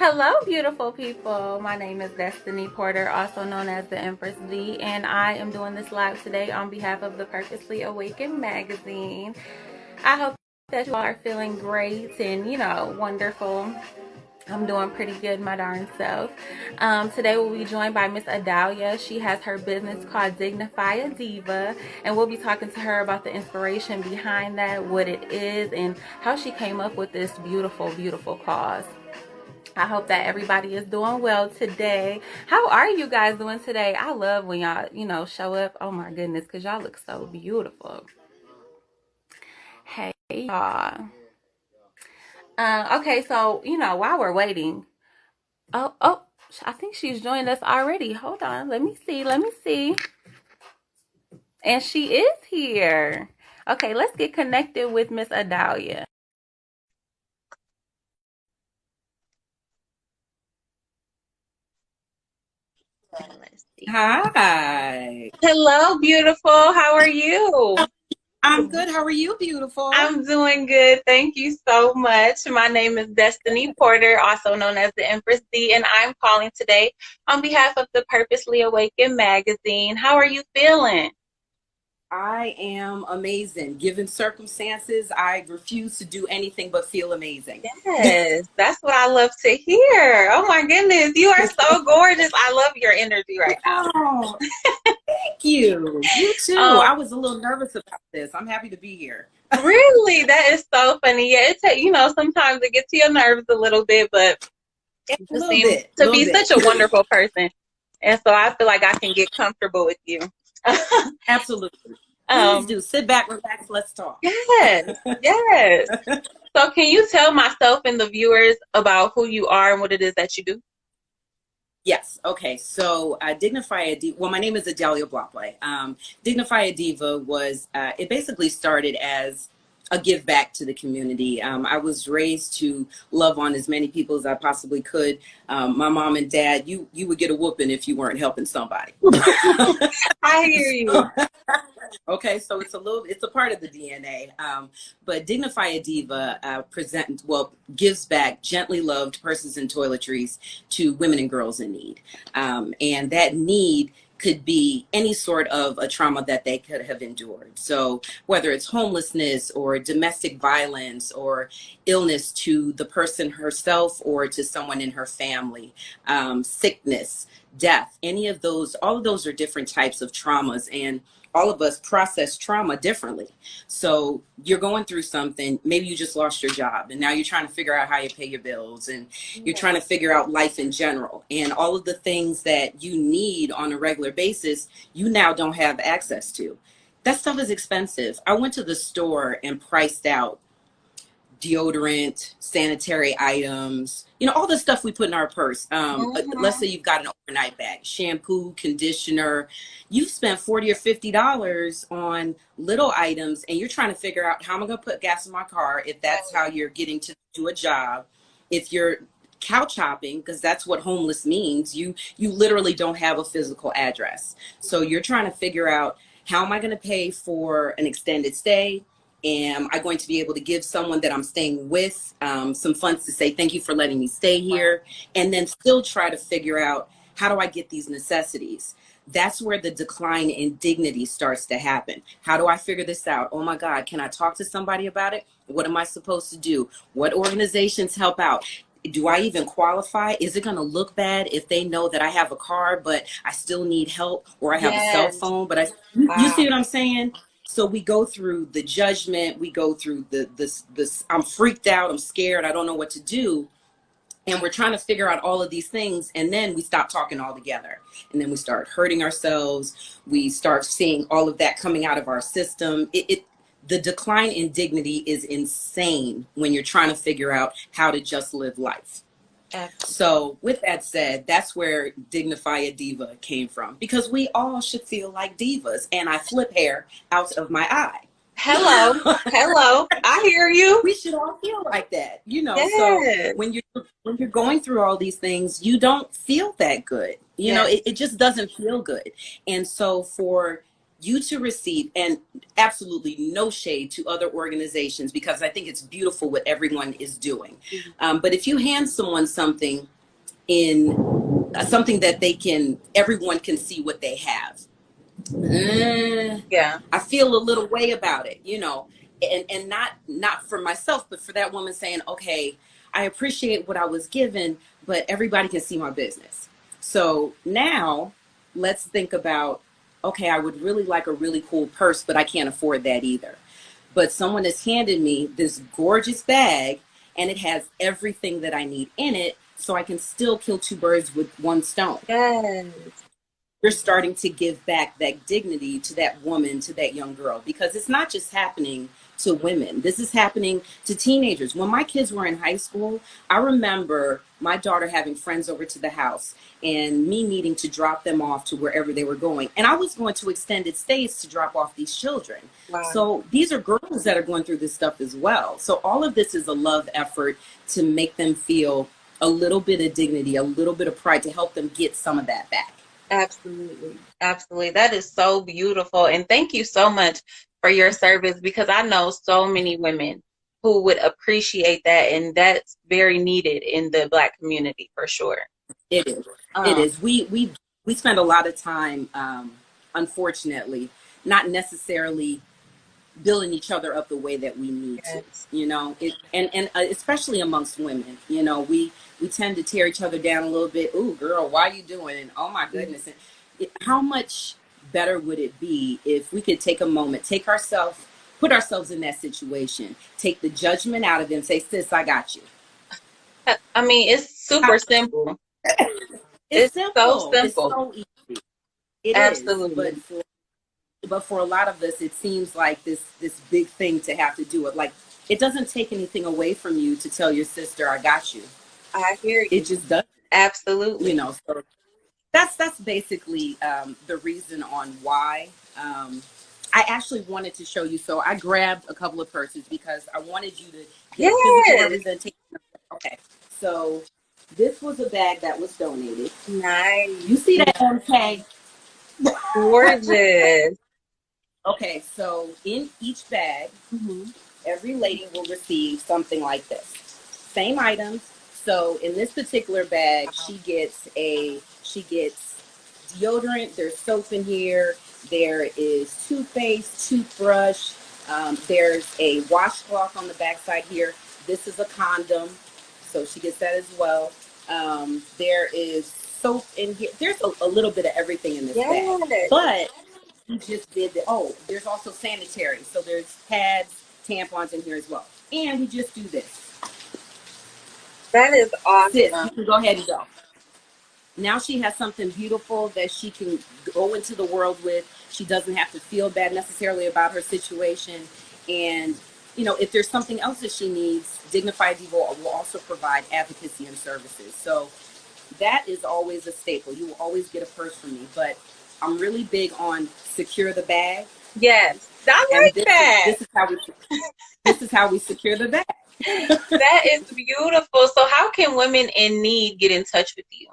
Hello, beautiful people. My name is Destiny Porter, also known as the Empress D, and I am doing this live today on behalf of the Purposely Awakened magazine. I hope that you all are feeling great and, wonderful. I'm doing pretty good, my darn self. Today we'll be joined by Miss Idaliah. She has her business called Idaliah Diva, and we'll be talking to her about the inspiration behind that, what it is, and how she came up with this beautiful, beautiful cause. I hope that everybody is doing well today. How are you guys doing today? I love when y'all, show up. Oh my goodness, because y'all look so beautiful. Hey, y'all. Okay, so, while we're waiting. Oh, I think she's joined us already. Hold on. Let me see. And she is here. Okay, let's get connected with Miss Idaliah. Let's see. Hi. Hello, beautiful. How are you? I'm good. How are you, beautiful? I'm doing good. Thank you so much. My name is Destiny Porter, also known as the Empress D, and I'm calling today on behalf of the Purposely Awakened magazine. How are you feeling? I am amazing. Given circumstances, I refuse to do anything but feel amazing. Yes, that's what I love to hear. Oh my goodness, you are so gorgeous. I love your energy right now. Oh, thank you. You too. I was a little nervous about this. I'm happy to be here. Really, that is so funny. Yeah, sometimes it gets to your nerves a little bit, but A you little seem bit. to be such a wonderful person. And so I feel like I can get comfortable with you. Absolutely. Please Um, do. Sit back, relax, let's talk. yes, yes. So can you tell myself and the viewers about who you are and what it is that you do? Yes. Okay. So, Dignify a Diva. Well, my name is Idaliah Blopleh. Dignify a Diva was. It basically started as a give back to the community. I was raised to love on as many people as I possibly could. My mom and dad. You would get a whooping if you weren't helping somebody. I hear you. Okay, so it's a part of the DNA. But Dignify a Diva gives back gently loved purses and toiletries to women and girls in need. And that need could be any sort of a trauma that they could have endured. So whether it's homelessness or domestic violence or illness to the person herself or to someone in her family, sickness, death, any of those, all of those are different types of traumas. And all of us process trauma differently. So you're going through something, maybe you just lost your job and now you're trying to figure out how you pay your bills and you're trying to figure out life in general. And all of the things that you need on a regular basis, you now don't have access to. That stuff is expensive. I went to the store and priced out deodorant, sanitary items, all the stuff we put in our purse. Let's say you've got an overnight bag, shampoo, conditioner. You've spent $40 or $50 on little items, and you're trying to figure out how am I going to put gas in my car if that's how you're getting to do a job. If you're couch hopping, because that's what homeless means, you literally don't have a physical address. So you're trying to figure out how am I going to pay for an extended stay? Am I going to be able to give someone that I'm staying with some funds to say, thank you for letting me stay here? And then still try to figure out, how do I get these necessities? That's where the decline in dignity starts to happen. How do I figure this out? Oh my God, can I talk to somebody about it? What am I supposed to do? What organizations help out? Do I even qualify? Is it going to look bad if they know that I have a car, but I still need help, or I have a cell Yes. phone, but you see what I'm saying? So we go through the judgment, we go through this, I'm freaked out, I'm scared, I don't know what to do. And we're trying to figure out all of these things. And then we stop talking altogether. And then we start hurting ourselves. We start seeing all of that coming out of our system. The decline in dignity is insane when you're trying to figure out how to just live life. So with that said, that's where Dignify a Diva came from, because we all should feel like divas. And I flip hair out of my eye. Hello. Hello. I hear you. We should all feel like that, Yes. So when you're going through all these things, you don't feel that good. It just doesn't feel good. And so for you to receive, and absolutely no shade to other organizations, because I think it's beautiful what everyone is doing. But if you hand someone something in something that everyone can see what they have. Yeah. I feel a little way about it, and not for myself, but for that woman saying, okay, I appreciate what I was given, but everybody can see my business. So now let's think about, okay, I would really like a really cool purse, but I can't afford that either. But someone has handed me this gorgeous bag and it has everything that I need in it, so I can still kill two birds with one stone. Yes. You're starting to give back that dignity to that woman, to that young girl, because it's not just happening to women. This is happening to teenagers. When my kids were in high school, I remember my daughter having friends over to the house and me needing to drop them off to wherever they were going. And I was going to extended stays to drop off these children. Wow. So these are girls that are going through this stuff as well. So all of this is a love effort to make them feel a little bit of dignity, a little bit of pride, to help them get some of that back. Absolutely. Absolutely. That is so beautiful. And thank you so much for your service, because I know so many women who would appreciate that. And that's very needed in the Black community for sure. It is. It is. We spend a lot of time, unfortunately, not necessarily building each other up the way that we need Yes. to, and especially amongst women, we tend to tear each other down a little bit. Ooh, girl, why are you doing? And oh my goodness. And how much better would it be if we could take a moment, put ourselves in that situation, take the judgment out of it and say, sis, I got you. I mean, it's super simple. It's simple. So simple. It's so easy. It Absolutely. is. But for a lot of us, it seems like this big thing to have to do it. Like, it doesn't take anything away from you to tell your sister, I got you. I hear you. It just does. Absolutely. So that's basically the reason on why I actually wanted to show you. So I grabbed a couple of purses because I wanted you to get physical representation. Okay, so this was a bag that was donated. Nice. You see that MK? Gorgeous. Okay, so in each bag, every lady will receive something like this. Same items. So in this particular bag, she gets deodorant, there's soap in here, there is toothpaste, toothbrush, there's a washcloth on the backside here. This is a condom, so she gets that as well. There is soap in here. There's a little bit of everything in this bag. But we just did there's also sanitary. So there's pads, tampons in here as well. And we just do this. That is awesome. Sis, you can go ahead and go. Now she has something beautiful that she can go into the world with. She doesn't have to feel bad necessarily about her situation. And, if there's something else that she needs, Dignified Diva will also provide advocacy and services. So that is always a staple. You will always get a purse from me. But I'm really big on secure the bag. Yes, I like that. This is how we secure the bag. That is beautiful. So how can women in need get in touch with you?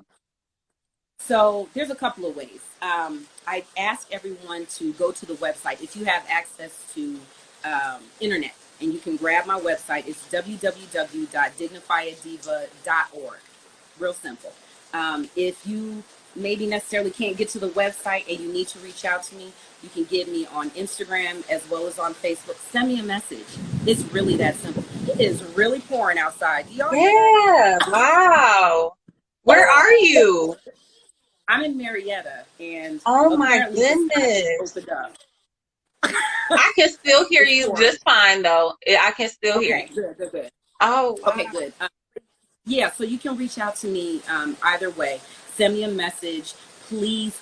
So there's a couple of ways. I ask everyone to go to the website. If you have access to internet, and you can grab my website, it's www.dignifiediva.org. Real simple. If you maybe necessarily can't get to the website and you need to reach out to me, you can get me on Instagram as well as on Facebook. Send me a message. It's really that simple. It is really pouring outside. Y'all wow. Where are you? I'm in Marietta, and oh my goodness. I can still hear you just fine though. I can still hear you. Good. Oh, wow. Okay, good. Yeah, so you can reach out to me either way. Send me a message. Please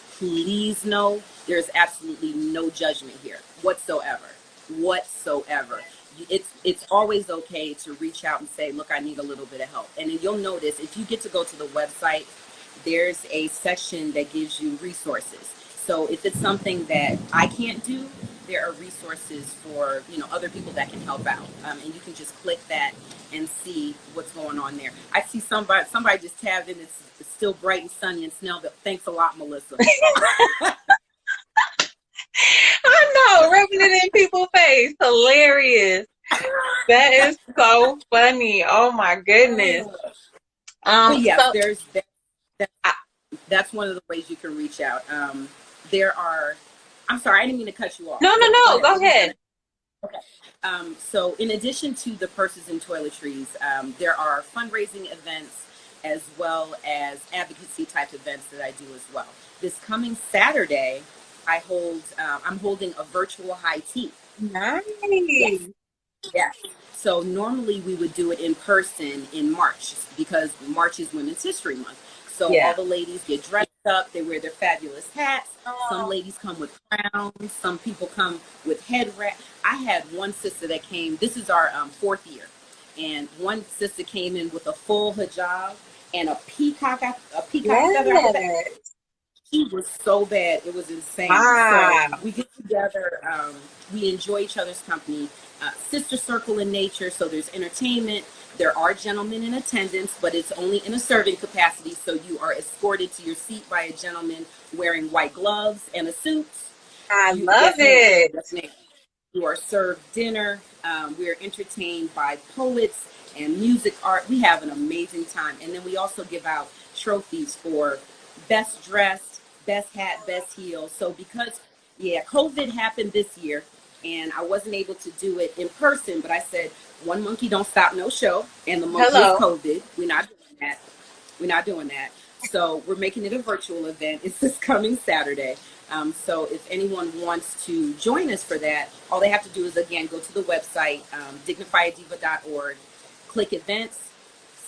know there's absolutely no judgment here whatsoever. It's always okay to reach out and say, look, I need a little bit of help. And then you'll notice if you get to go to the website, there's a section that gives you resources. So if it's something that I can't do, there are resources for other people that can help out, and you can just click that and see what's going on there. I see somebody just tabbed in. It's still bright and sunny and snow. But thanks a lot, Melissa. I know, rubbing it in people's face, hilarious. That is so funny. Oh my goodness. But yeah, there's That, that's one of the ways you can reach out. There are, I'm sorry, I didn't mean to cut you off. No, go ahead. Okay. So in addition to the purses and toiletries, there are fundraising events as well as advocacy type events that I do as well. This coming Saturday, I'm holding a virtual high tea. Nice. Yes. Yes. So normally we would do it in person in March because March is Women's History Month. So all the ladies get dressed up, they wear their fabulous hats. Some ladies come with crowns, some people come with head wrap. I had one sister that came, this is our 4th year, and one sister came in with a full hijab and a peacock feather out the back. She was so bad, it was insane. Wow. So we get together, we enjoy each other's company. Sister circle in nature, so there's entertainment. There are gentlemen in attendance, but it's only in a serving capacity, so you are escorted to your seat by a gentleman wearing white gloves and a suit. I love it. You are served dinner. We are entertained by poets and music art. We have an amazing time. And then we also give out trophies for best dressed, best hat, best heel. So because, COVID happened this year, and I wasn't able to do it in person, but I said, one monkey don't stop no show, and the monkey is COVID. We're not doing that. So we're making it a virtual event. It's this coming Saturday. So if anyone wants to join us for that, all they have to do is, again, go to the website, dignifiediva.org, click events,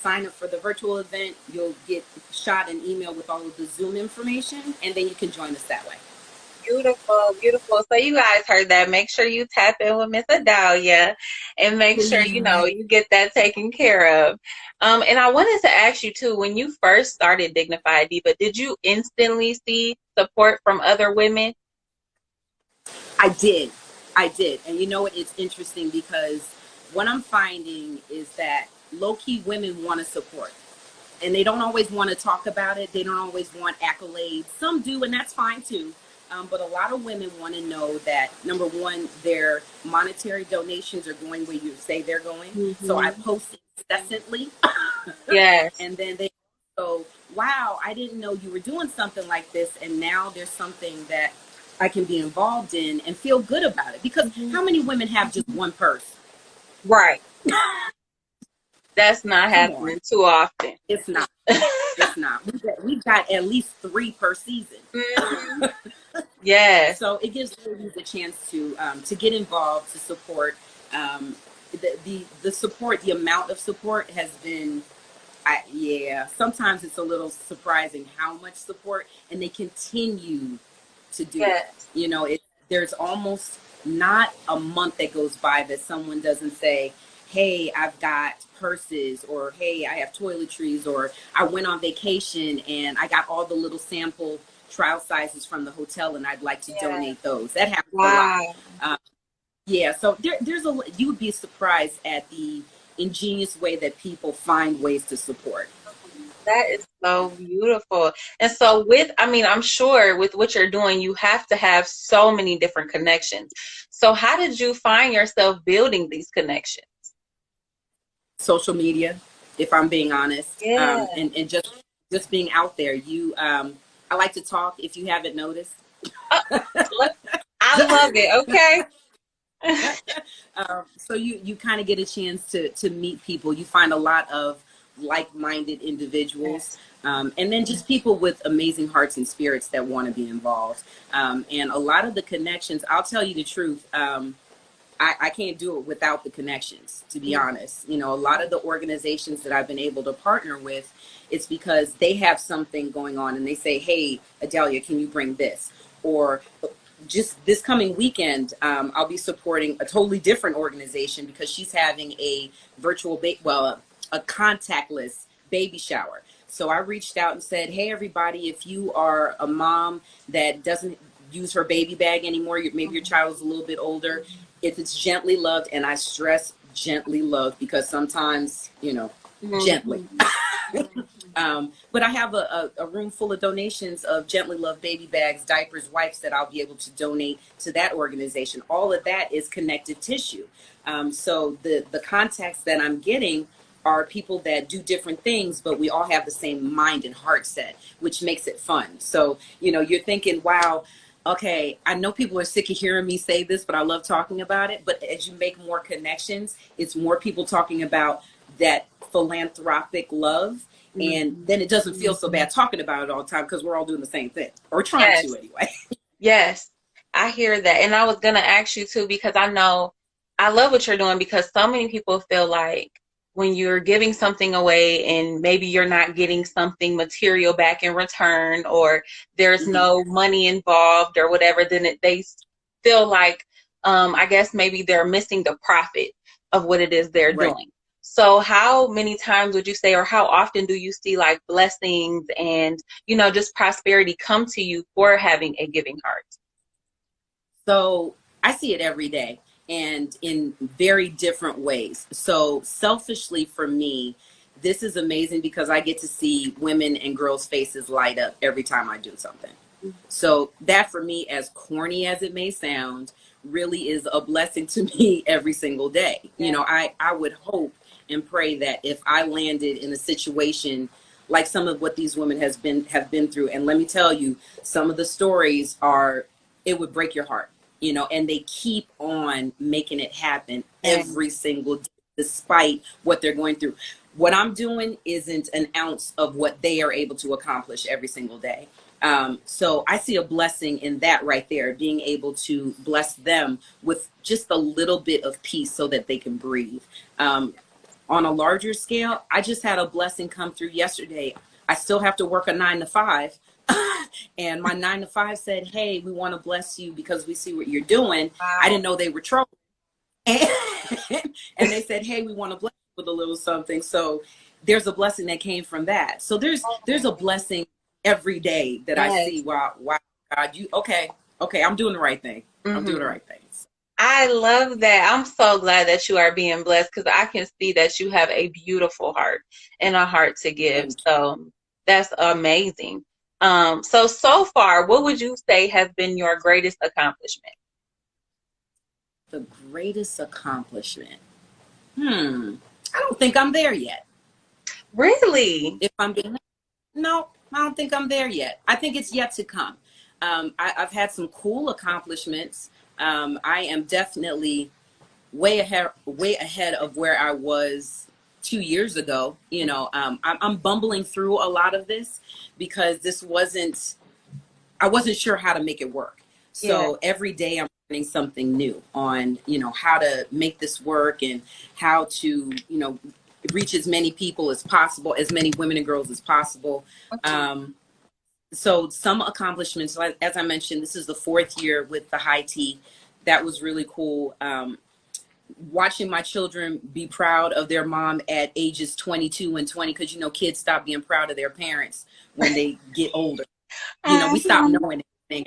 sign up for the virtual event. You'll get shot an email with all of the Zoom information, and then you can join us that way. Beautiful, beautiful. So you guys heard that. Make sure you tap in with Miss Idaliah and make sure, you get that taken care of. And I wanted to ask you too, when you first started Dignified Diva, did you instantly see support from other women? I did. And you know what? It's interesting because what I'm finding is that low-key women want to support. And they don't always want to talk about it. They don't always want accolades. Some do, and that's fine too. But a lot of women want to know that, number one, their monetary donations are going where you say they're going. Mm-hmm. So I post incessantly. Yes. And then they go, wow, I didn't know you were doing something like this. And now there's something that I can be involved in and feel good about it. Because how many women have just one purse? Right. That's not happening too often. It's not. It's not. We've got at least 3 per season. Mm-hmm. Yes. So it gives ladies a chance to get involved, to support. The support, the amount of support has been, sometimes it's a little surprising how much support, and they continue to do it. There's almost not a month that goes by that someone doesn't say, hey, I've got purses, or hey, I have toiletries, or I went on vacation and I got all the little sample trial sizes from the hotel and I'd like to donate those. That happens a lot. So you would be surprised at the ingenious way that people find ways to support. That is so beautiful. And so I'm sure with what you're doing, you have to have so many different connections. So how did you find yourself building these connections? Social media, if I'm being honest. And just being out there. I like to talk, if you haven't noticed. I love it. Okay. So you kind of get a chance to meet people. You find a lot of like-minded individuals, and then just people with amazing hearts and spirits that want to be involved. And a lot of the connections, I'll tell you the truth, I can't do it without the connections, to be honest. A lot of the organizations that I've been able to partner with, it's because they have something going on and they say, hey, Idaliah, can you bring this? Or just this coming weekend, I'll be supporting a totally different organization because she's having a virtual, a contactless baby shower. So I reached out and said, hey, everybody, if you are a mom that doesn't use her baby bag anymore, maybe your child is a little bit older, if it's gently loved, and I stress gently loved because sometimes, gently. But I have a room full of donations of gently loved baby bags, diapers, wipes that I'll be able to donate to that organization. All of that is connective tissue. So the contacts that I'm getting are people that do different things, but we all have the same mind and heart set, which makes it fun. So, you know, you're thinking, wow, okay, I know people are sick of hearing me say this, but I love talking about it. But as you make more connections, it's more people talking about that philanthropic love. And then it doesn't feel so bad talking about it all the time because we're all doing the same thing, or trying to anyway. Yes, I hear that. And I was going to ask you too, because I know I love what you're doing, because so many people feel like when you're giving something away and maybe you're not getting something material back in return, or there's no money involved or whatever, then they feel like, I guess maybe they're missing the profit of what it is they're doing. So how many times would you say, or how often do you see like blessings and, you know, just prosperity come to you for having a giving heart? So I see it every day, and in very different ways. So selfishly for me, this is amazing because I get to see women and girls' faces light up every time I do something. So that, for me, as corny as it may sound, really is a blessing to me every single day. You know, I would hope and pray that if I landed in a situation like some of what these women have been through, and let me tell you, some of the stories are, it would break your heart, you know, and they keep on making it happen every single day, despite what they're going through. What I'm doing isn't an ounce of what they are able to accomplish every single day. So I see a blessing in that right there, being able to bless them with just a little bit of peace so that they can breathe. On a larger scale, I just had a blessing come through yesterday. I still have to work a 9 to 5. And my 9 to 5 said, hey, we want to bless you because we see what you're doing. Wow. I didn't know they were trolling. And they said, hey, we want to bless you with a little something. So there's a blessing that came from that. So there's a blessing every day that I see. Wow, God, okay, I'm doing the right thing. I'm doing the right thing. I love that. I'm so glad that you are being blessed, because I can see that you have a beautiful heart and a heart to give. So that's amazing. So far, what would you say has been your greatest accomplishment? The greatest accomplishment? I don't think I'm there yet. Really? If I'm being, no, I don't think I'm there yet. I think it's yet to come. I've had some cool accomplishments. I am definitely way ahead of where I was 2 years ago. You know, I'm bumbling through a lot of this because I wasn't sure how to make it work. So every day I'm learning something new on, you know, how to make this work and how to, you know, reach as many people as possible, as many women and girls as possible. So some accomplishments, like, as I mentioned, this is the 4th year with the high tea. That was really cool. Watching my children be proud of their mom at ages 22 and 20, because, you know, kids stop being proud of their parents when they get older. You know, we stop knowing anything.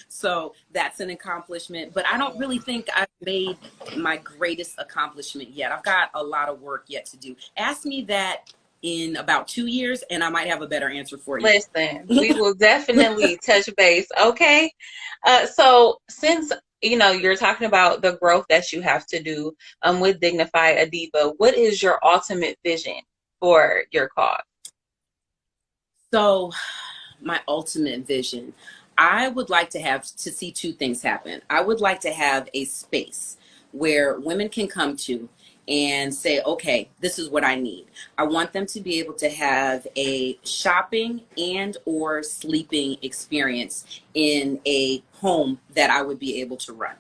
So that's an accomplishment. But I don't really think I've made my greatest accomplishment yet. I've got a lot of work yet to do. Ask me that in about 2 years and I might have a better answer for you. Listen, we will definitely touch base. Okay. So since, you know, you're talking about the growth that you have to do with Dignify a Diva, what is your ultimate vision for your cause? So my ultimate vision, I would like to see 2 things happen. I would like to have a space where women can come to and say, okay, this is what I need. I want them to be able to have a shopping and or sleeping experience in a home that I would be able to run.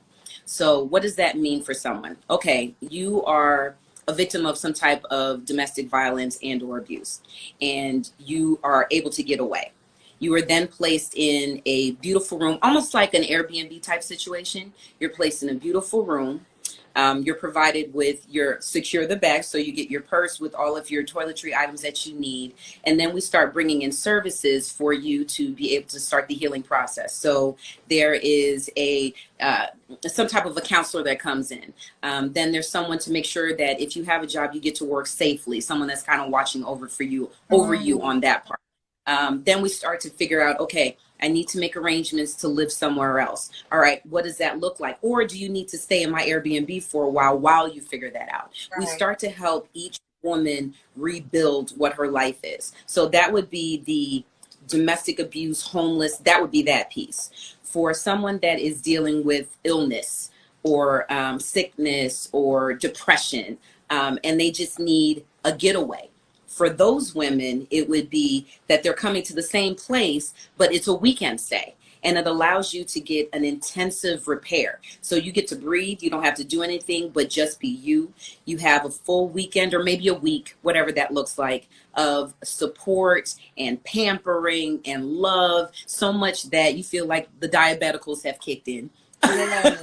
So what does that mean for someone? Okay, you are a victim of some type of domestic violence and or abuse, and you are able to get away. You are then placed in a beautiful room, almost like an Airbnb type situation. You're placed in a beautiful room. You're provided with secure the bag, so you get your purse with all of your toiletry items that you need. And then we start bringing in services for you to be able to start the healing process. So there is some type of a counselor that comes in. Then there's someone to make sure that if you have a job, you get to work safely. Someone that's kind of watching over you on that part. Then we start to figure out, okay, I need to make arrangements to live somewhere else. All right, what does that look like? Or do you need to stay in my Airbnb for a while you figure that out? Right. We start to help each woman rebuild what her life is. So that would be the domestic abuse, homeless, that would be that piece. For someone that is dealing with illness or sickness or depression, and they just need a getaway. For those women, it would be that they're coming to the same place, but it's a weekend stay. And it allows you to get an intensive repair. So you get to breathe. You don't have to do anything but just be you. You have a full weekend or maybe a week, whatever that looks like, of support and pampering and love, so much that you feel like the diabeticals have kicked in. Yeah.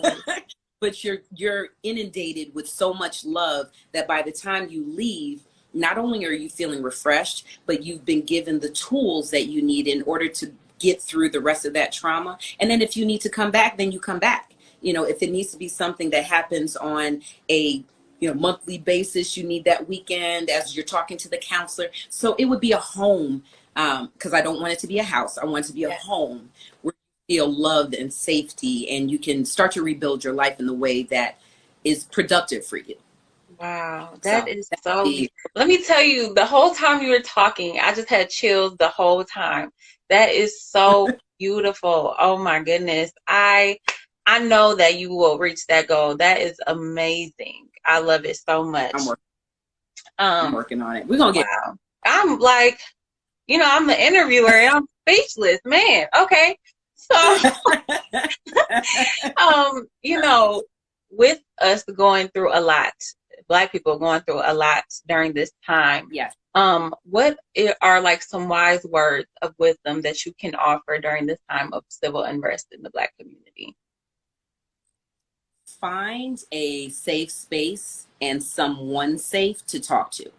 But you're inundated with so much love that by the time you leave, not only are you feeling refreshed, but you've been given the tools that you need in order to get through the rest of that trauma. And then if you need to come back, then you come back. You know, if it needs to be something that happens on a monthly basis, you need that weekend as you're talking to the counselor. So it would be a home, because I don't want it to be a house. I want it to be a home where you feel loved and safety, and you can start to rebuild your life in the way that is productive for you. Wow, that is so beautiful. Let me tell you, the whole time you were talking, I just had chills the whole time. That is so beautiful. Oh my goodness. I know that you will reach that goal. That is amazing. I love it so much. I'm working on it. We're gonna get. Wow. I'm like, I'm the interviewer and I'm speechless, man. Okay. So with us going through a lot, Black people going through a lot during this time. Yes. What are like some wise words of wisdom that you can offer during this time of civil unrest in the Black community? Find a safe space and someone safe to talk to.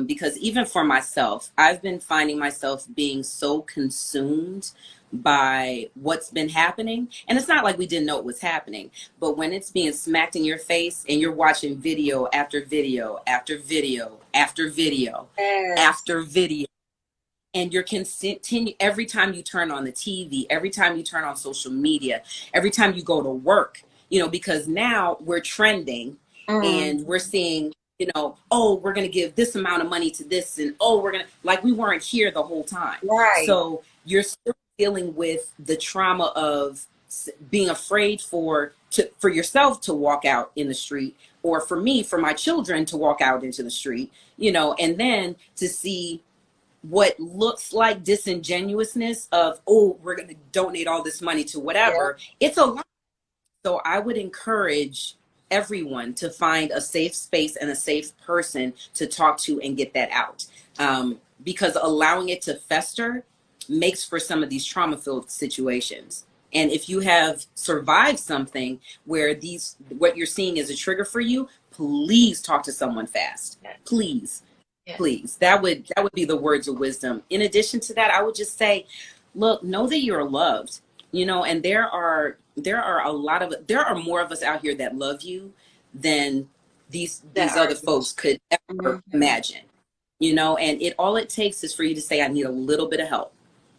Because even for myself, I've been finding myself being so consumed by what's been happening. And it's not like we didn't know it was happening, but when it's being smacked in your face and you're watching video after video after video after video after video, and you're continue every time you turn on the TV, every time you turn on social media, every time you go to work, because now we're trending and we're seeing, oh, we're going to give this amount of money to this, and oh, we're going to, like, we weren't here the whole time. Right. So you're still dealing with the trauma of being afraid for yourself to walk out in the street, or for my children to walk out into the street, and then to see what looks like disingenuousness of, oh, we're going to donate all this money to whatever. Yeah. It's a lot. So I would encourage everyone to find a safe space and a safe person to talk to and get that out. Because allowing it to fester makes for some of these trauma-filled situations. And if you have survived something where what you're seeing is a trigger for you, please talk to someone fast. Please. Yes. Please. That would be the words of wisdom. In addition to that, I would just say, look, know that you're loved, and there are more of us out here that love you than these other folks could ever imagine, and all it takes is for you to say, I need a little bit of help.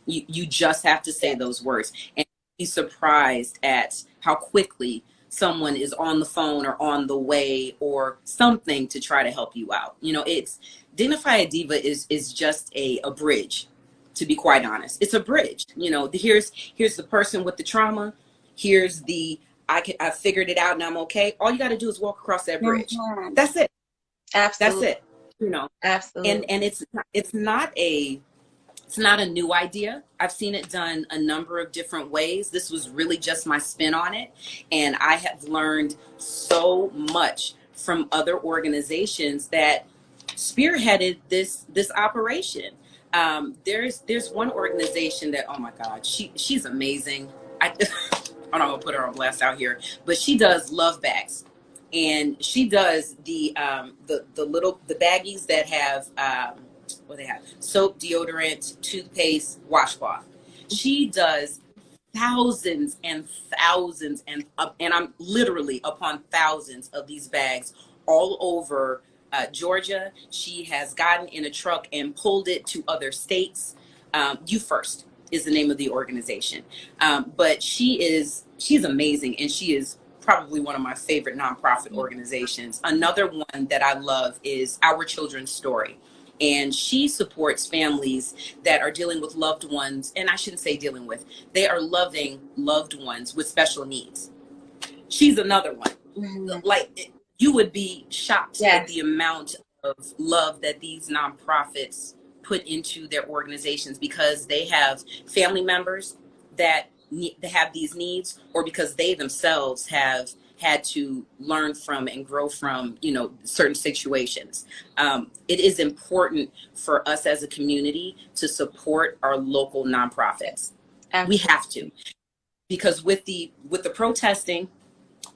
You just have to say those words, and be surprised at how quickly someone is on the phone or on the way or something to try to help you out. It's Dignify a Diva is just a bridge, to be quite honest. It's a bridge. Here's the person with the trauma. Here's I figured it out and I'm okay. All you got to do is walk across that bridge. Mm-hmm. That's it. Absolutely. That's it. Absolutely. And it's not a new idea. I've seen it done a number of different ways. This was really just my spin on it. And I have learned so much from other organizations that spearheaded this operation. There's one organization that, oh my God, she's amazing. I'm not gonna put her on blast out here, but she does love bags. And she does the baggies that have, what they have, soap, deodorant, toothpaste, washcloth. She does thousands and thousands and I'm literally upon thousands of these bags all over Georgia. She has gotten in a truck and pulled it to other states. You First is the name of the organization. But she's amazing, and she is probably one of my favorite nonprofit organizations. Another one that I love is Our Children's Story. And she supports families that are dealing with loved ones, and I shouldn't say dealing with, they are loving loved ones with special needs. She's another one. Like, you would be shocked at the amount of love that these nonprofits put into their organizations, because they have family members that have these needs, or because they themselves have had to learn from and grow from, certain situations. It is important for us as a community to support our local nonprofits. Absolutely. We have to, because with the protesting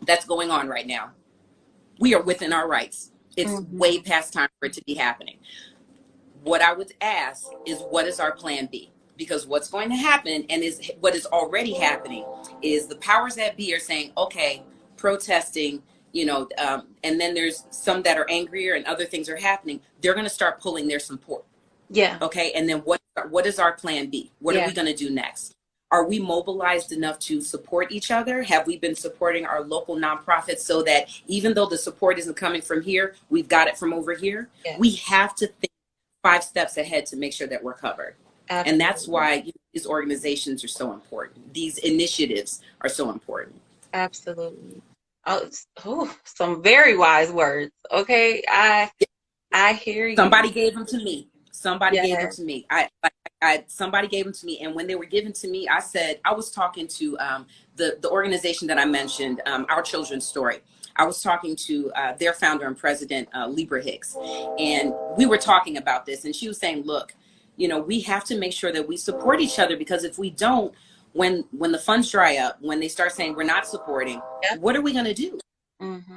that's going on right now, we are within our rights. It's way past time for it to be happening. What I would ask is, what is our plan B? Because what's going to happen, and is what is already happening, is the powers that be are saying, okay, protesting, and then there's some that are angrier and other things are happening. They're going to start pulling their support. Yeah. Okay. And then what is our plan B? What are we going to do next? Are we mobilized enough to support each other? Have we been supporting our local nonprofits so that even though the support isn't coming from here, we've got it from over here? Yeah. We have to think 5 steps ahead to make sure that we're covered. Absolutely. And that's why these organizations are so important. These initiatives are so important. Absolutely. Oh, some very wise words. Okay. I hear you. Somebody gave them to me. Somebody gave them to me. Somebody gave them to me. And when they were given to me, I was talking to the organization that I mentioned, Our Children's Story. I was talking to their founder and president, Libra Hicks, and we were talking about this. And she was saying, look, we have to make sure that we support each other, because if we don't, when the funds dry up, when they start saying we're not supporting, what are we going to do?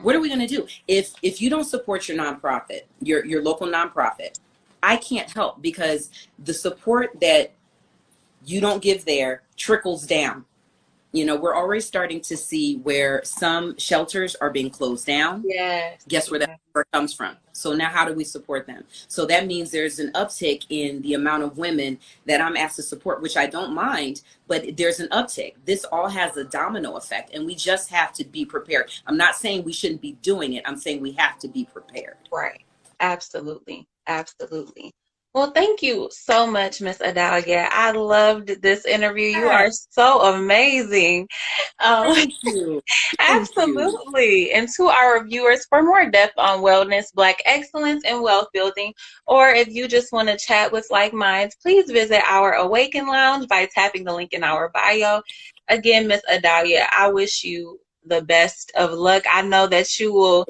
What are we going to do? If you don't support your nonprofit, your local nonprofit, I can't help, because the support that you don't give there trickles down. We're already starting to see where some shelters are being closed down. Yes. Guess where that support comes from? So now how do we support them? So that means there's an uptick in the amount of women that I'm asked to support, which I don't mind, but there's an uptick. This all has a domino effect, and we just have to be prepared. I'm not saying we shouldn't be doing it. I'm saying we have to be prepared. Right. Absolutely. Absolutely. Well, thank you so much, Miss Idaliah. I loved this interview. You are so amazing. Thank you. Absolutely. And to our viewers, for more depth on wellness, Black excellence, and wealth building, or if you just want to chat with like minds, please visit our Awaken Lounge by tapping the link in our bio. Again, Miss Idaliah, I wish you the best of luck. I know that you will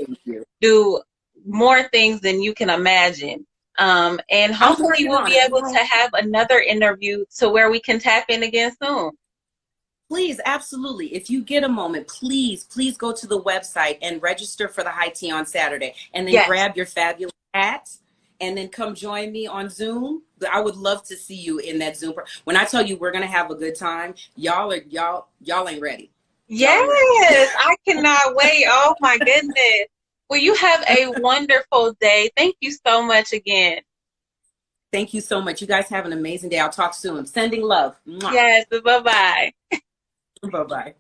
do more things than you can imagine. And hopefully we'll be able to have another interview to where we can tap in again soon. Please, absolutely. If you get a moment, please go to the website and register for the high tea on Saturday, and then grab your fabulous hats, and then come join me on Zoom. I would love to see you in that Zoom. When I tell you we're gonna have a good time, y'all ain't ready. Yes, I cannot wait. Oh my goodness. Well, you have a wonderful day. Thank you so much again. Thank you so much. You guys have an amazing day. I'll talk soon. Sending love. Mwah. Yes. Bye-bye. Bye-bye.